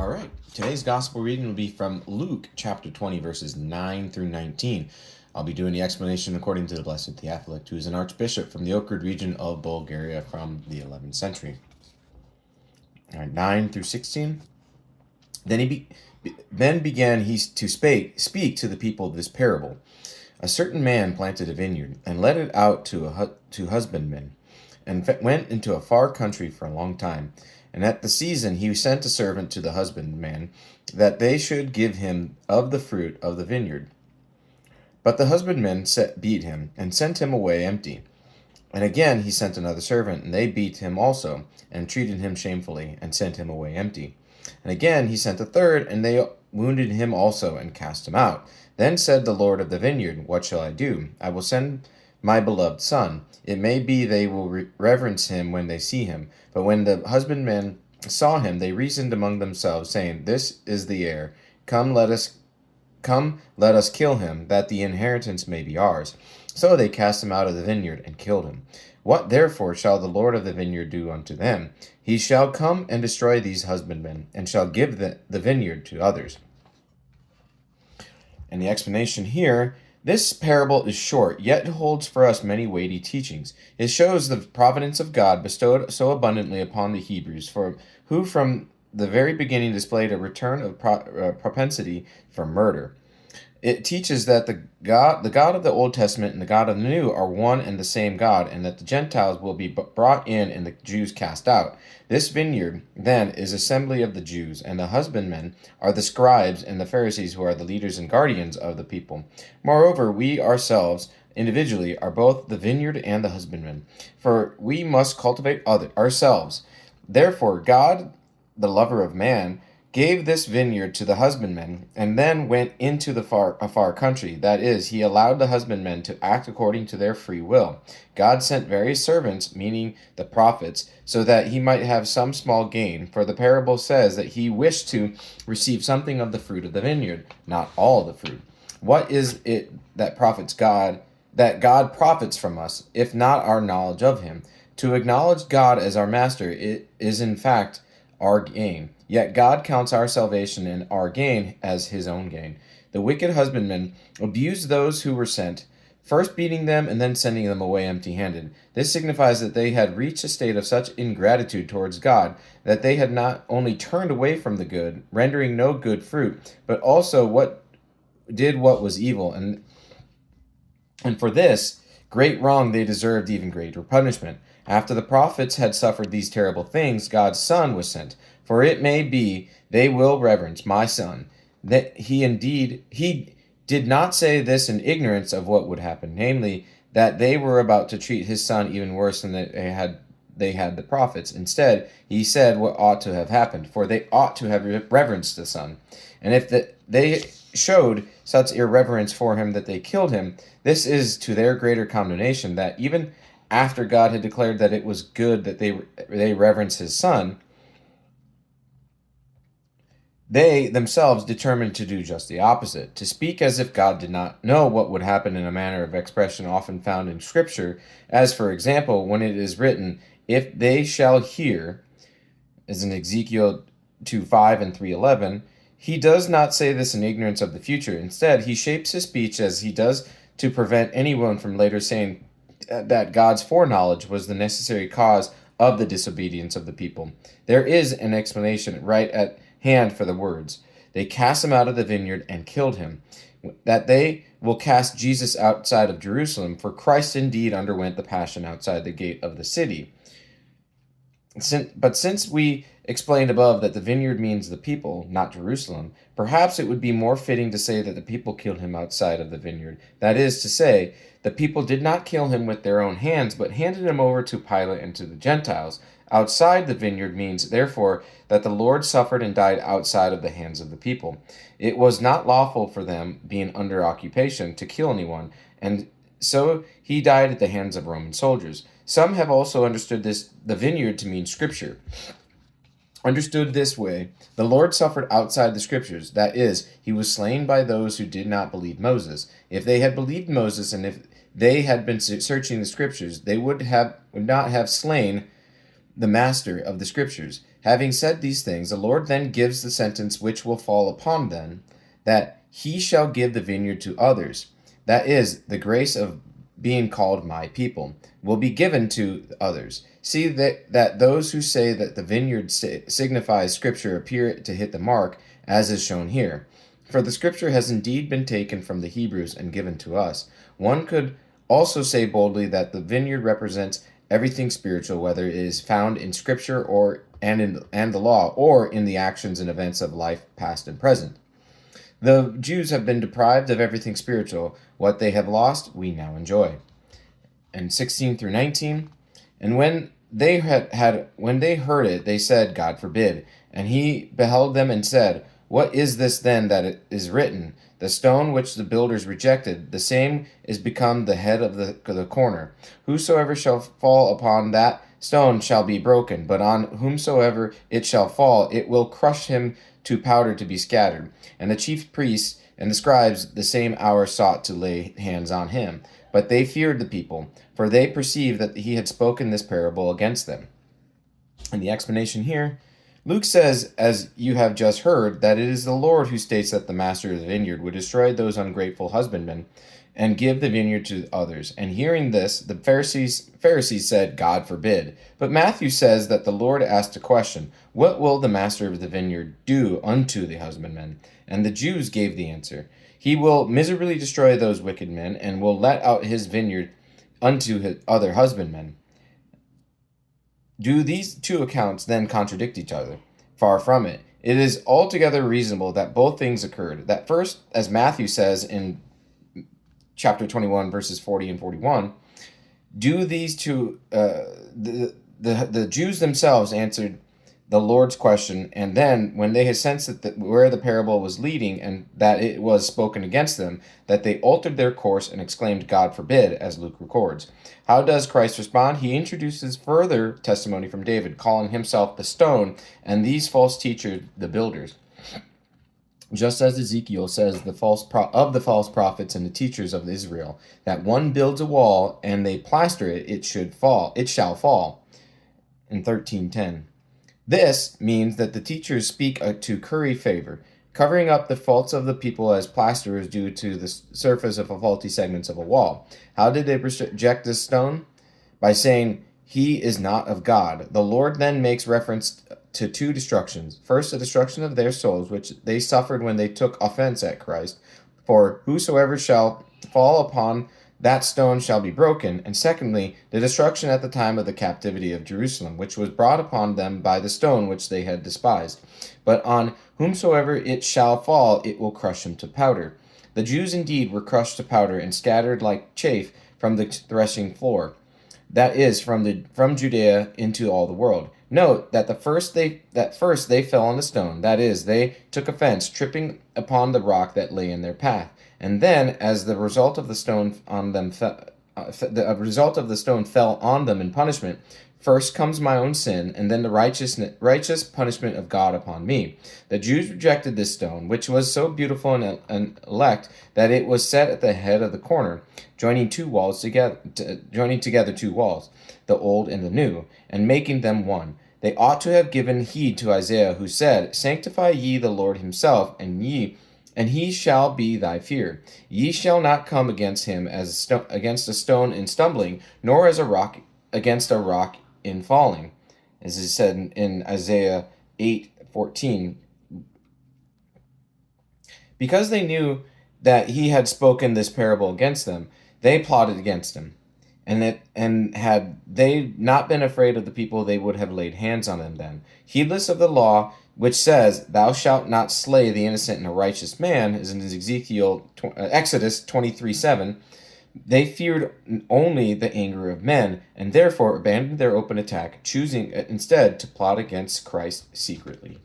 All right, today's gospel reading will be from Luke chapter 20, verses 9 through 19. I'll be doing the explanation according to the Blessed Theophylact, who is an archbishop from the Ohrid region of Bulgaria from the 11th century. All right, 9 through 16. Then began he to speak to the people this parable. A certain man planted a vineyard and let it out to husbandmen, and went into a far country for a long time. And at the season he sent a servant to the husbandman, that they should give him of the fruit of the vineyard. But the husbandmen beat him, and sent him away empty. And again he sent another servant, and they beat him also, and treated him shamefully, and sent him away empty. And again he sent a third, and they wounded him also, and cast him out. Then said the Lord of the vineyard, What shall I do? I will send my beloved son. It may be they will reverence him when they see him. But when the husbandmen saw him, they reasoned among themselves, saying, This is the heir. Come, let us kill him, that the inheritance may be ours. So they cast him out of the vineyard, and killed him. What therefore shall the Lord of the vineyard do unto them? He shall come and destroy these husbandmen, and shall give the vineyard to others. And the explanation here, this parable is short, yet holds for us many weighty teachings. It shows the providence of God bestowed so abundantly upon the Hebrews, who from the very beginning displayed a return of propensity for murder. It teaches that the God of the Old Testament and the God of the New are one and the same God, and that the Gentiles will be brought in and the Jews cast out. This vineyard, then, is assembly of the Jews, and the husbandmen are the scribes and the Pharisees, who are the leaders and guardians of the people. Moreover, we ourselves, individually, are both the vineyard and the husbandmen, for we must cultivate ourselves. Therefore, God, the lover of man, gave this vineyard to the husbandmen, and then went into a far country. That is, he allowed the husbandmen to act according to their free will. God sent various servants, meaning the prophets, so that he might have some small gain. For the parable says that he wished to receive something of the fruit of the vineyard, not all the fruit. What is it that God profits from us, if not our knowledge of him? To acknowledge God as our master, it is in fact our gain. Yet God counts our salvation and our gain as his own gain. The wicked husbandmen abused those who were sent, first beating them and then sending them away empty-handed. This signifies that they had reached a state of such ingratitude towards God that they had not only turned away from the good, rendering no good fruit, but also what was evil, and for this great wrong they deserved even greater punishment. After the prophets had suffered these terrible things, God's Son was sent. For it may be they will reverence my Son. That he did not say this in ignorance of what would happen, namely, that they were about to treat his Son even worse than they had the prophets. Instead, he said what ought to have happened, for they ought to have reverenced the Son. And if they showed such irreverence for him that they killed him, this is to their greater condemnation, that even after God had declared that it was good that they reverence his Son, they themselves determined to do just the opposite, to speak as if God did not know what would happen in a manner of expression often found in Scripture, as, for example, when it is written, If they shall hear, as in Ezekiel 2:5 and 3:11, he does not say this in ignorance of the future. Instead, he shapes his speech as he does to prevent anyone from later saying that God's foreknowledge was the necessary cause of the disobedience of the people. There is an explanation right at hand for the words. They cast him out of the vineyard and killed him. That they will cast Jesus outside of Jerusalem, for Christ indeed underwent the passion outside the gate of the city. But since we explained above that the vineyard means the people, not Jerusalem, perhaps it would be more fitting to say that the people killed him outside of the vineyard. That is to say, the people did not kill him with their own hands, but handed him over to Pilate and to the Gentiles. Outside the vineyard means, therefore, that the Lord suffered and died outside of the hands of the people. It was not lawful for them, being under occupation, to kill anyone, and so he died at the hands of Roman soldiers. Some have also understood the vineyard to mean Scripture. Understood this way, the Lord suffered outside the Scriptures. That is, he was slain by those who did not believe Moses. If they had believed Moses, and if they had been searching the Scriptures, they would not have slain the master of the Scriptures. Having said these things, the Lord then gives the sentence which will fall upon them, that he shall give the vineyard to others. That is, the grace of being called my people will be given to others. See that those who say that the vineyard signifies Scripture appear to hit the mark, as is shown here. For the Scripture has indeed been taken from the Hebrews and given to us. One could also say boldly that the vineyard represents everything spiritual, whether it is found in Scripture and the law, or in the actions and events of life past and present. The Jews have been deprived of everything spiritual. What they have lost, we now enjoy. And 16 through 19. And when they when they heard it, they said, God forbid. And he beheld them and said, What is this then that it is written? The stone which the builders rejected, the same is become the head of the corner. Whosoever shall fall upon that stone shall be broken, but on whomsoever it shall fall, it will crush him to powder to be scattered. And the chief priests and the scribes the same hour sought to lay hands on him. But they feared the people, for they perceived that he had spoken this parable against them. And the explanation here, Luke says, as you have just heard, that it is the Lord who states that the master of the vineyard would destroy those ungrateful husbandmen and give the vineyard to others. And hearing this, the Pharisees said, God forbid. But Matthew says that the Lord asked a question, What will the master of the vineyard do unto the husbandmen? And the Jews gave the answer, He will miserably destroy those wicked men, and will let out his vineyard unto his other husbandmen. Do these two accounts then contradict each other? Far from it. It is altogether reasonable that both things occurred. That first, as Matthew says in chapter 21, verses 40 and 41, do these two, the Jews themselves answered the Lord's question, and then when they had sensed that where the parable was leading and that it was spoken against them, that they altered their course and exclaimed, God forbid, as Luke records. How does Christ respond? He introduces further testimony from David, calling himself the stone, and these false teachers the builders. Just as Ezekiel says the false prophets and the teachers of Israel, that one builds a wall and they plaster it, it shall fall. In 13:10. This means that the teachers speak to curry favor, covering up the faults of the people as plasterers do to the surface of faulty segments of a wall. How did they reject this stone? By saying, He is not of God. The Lord then makes reference to two destructions. First, the destruction of their souls, which they suffered when they took offense at Christ. For whosoever shall fall upon that stone shall be broken. And secondly, the destruction at the time of the captivity of Jerusalem, which was brought upon them by the stone which they had despised. But on whomsoever it shall fall, it will crush him to powder. The Jews indeed were crushed to powder and scattered like chaff from the threshing floor. That is, from Judea into all the world. Note that first they fell on the stone. That is, they took offense, tripping upon the rock that lay in their path. And then, as the result of the stone on them, the result of the stone fell on them in punishment, first comes my own sin, and then the righteous punishment of God upon me. The Jews rejected this stone, which was so beautiful and elect that it was set at the head of the corner, joining together two walls, the old and the new, and making them one. They ought to have given heed to Isaiah, who said, Sanctify ye the Lord himself, and he shall be thy fear. Ye shall not come against him as against a stone in stumbling, nor as a rock against a rock in falling, as is said in Isaiah 8:14. Because they knew that he had spoken this parable against them, they plotted against him. And had they not been afraid of the people, they would have laid hands on them then. Heedless of the law, which says, Thou shalt not slay the innocent and a righteous man, as in Exodus 23:7, they feared only the anger of men, and therefore abandoned their open attack, choosing instead to plot against Christ secretly.